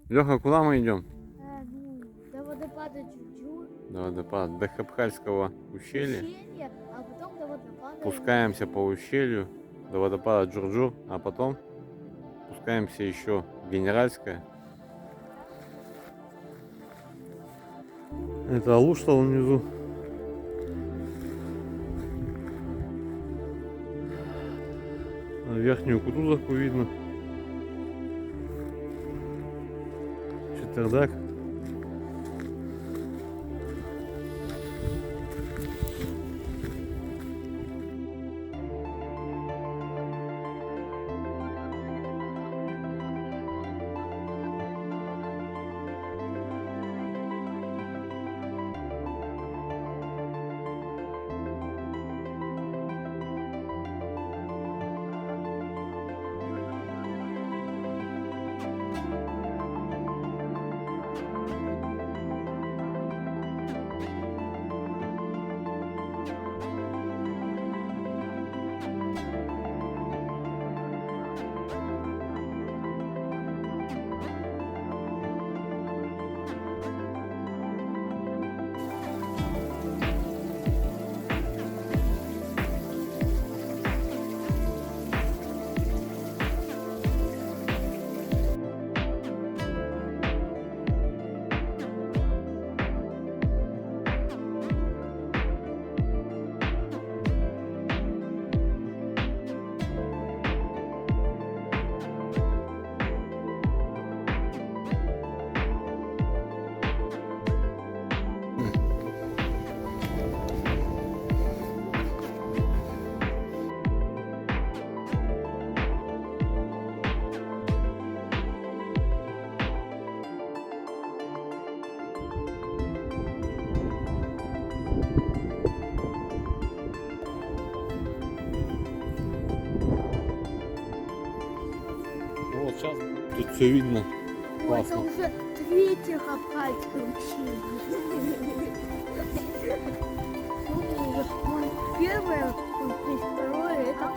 Леха, куда мы идем? До водопада Джур-джур. До водопада, до Хапхальского ущелья. А потом до водопада. Спускаемся по ущелью до водопада Джур-джур, а потом спускаемся еще в Генеральское. Это Алу, что внизу. Верхнюю Кутузовку видно. Четвердак. Вот сейчас тут все видно. Ой, это Классно. уже третье Хапхальское ущелье. Первое, второе, это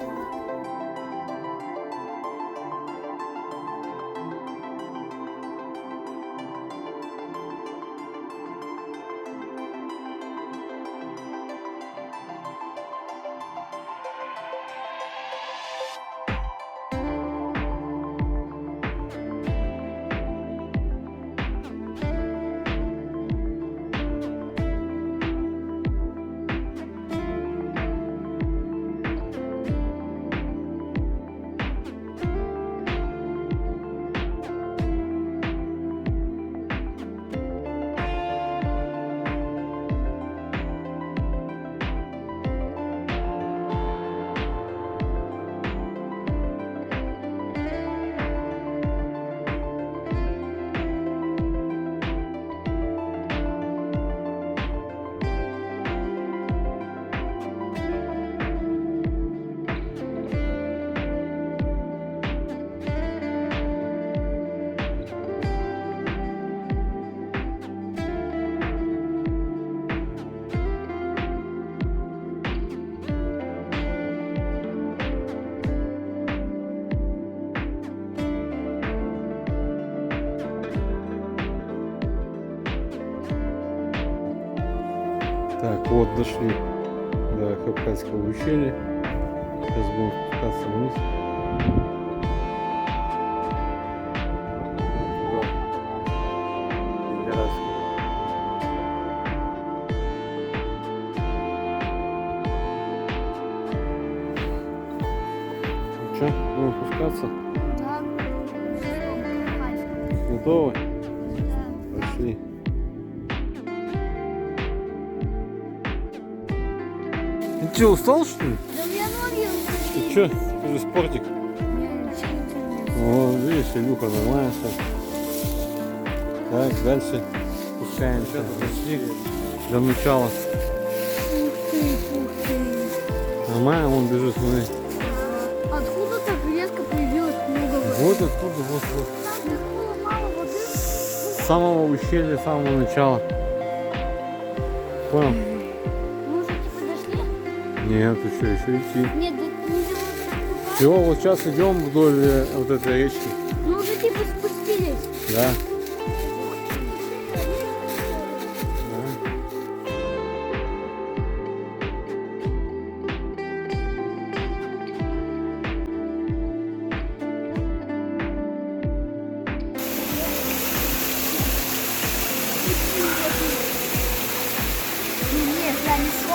Так, вот дошли до Хапхальского ущелья. Сейчас будем спускаться вниз. Ну что, будем спускаться? да, Хапхальское. Готовы? Да. Пошли. Ты что, устал, что ли? Да у меня ноги Ты устали. что? Ты же спортик. Я ничего не О, видишь, Илюха нормально все. Так, дальше спускаемся. Дошли до начала. Ух ты. Нормально, он бежит, смотри. Откуда так резко появилось много воды? Вот оттуда, вот. Там было мало воды. С самого ущелья, с самого начала. Понял? Мы уже типа дошли? Нет, ты что, еще идти. Нет, да не так. Все, вот сейчас идем вдоль вот этой речки. Мы уже типа спустились. Да.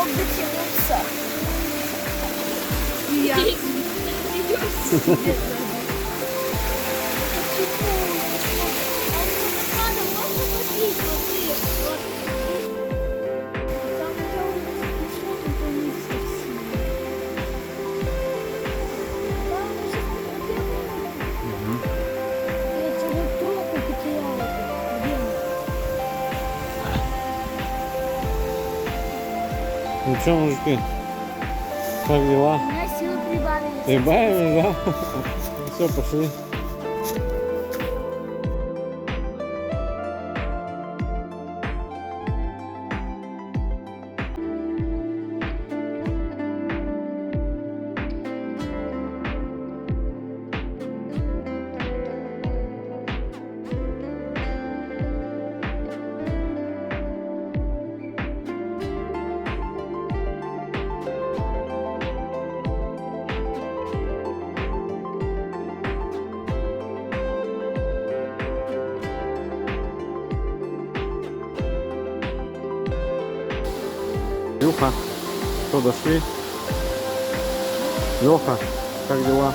как дотянуться. И я. Ну что, мужики, как дела? У меня силы прибавились. Прибавили, да? Все, пошли. Леха, что, дошли? Леха, как дела?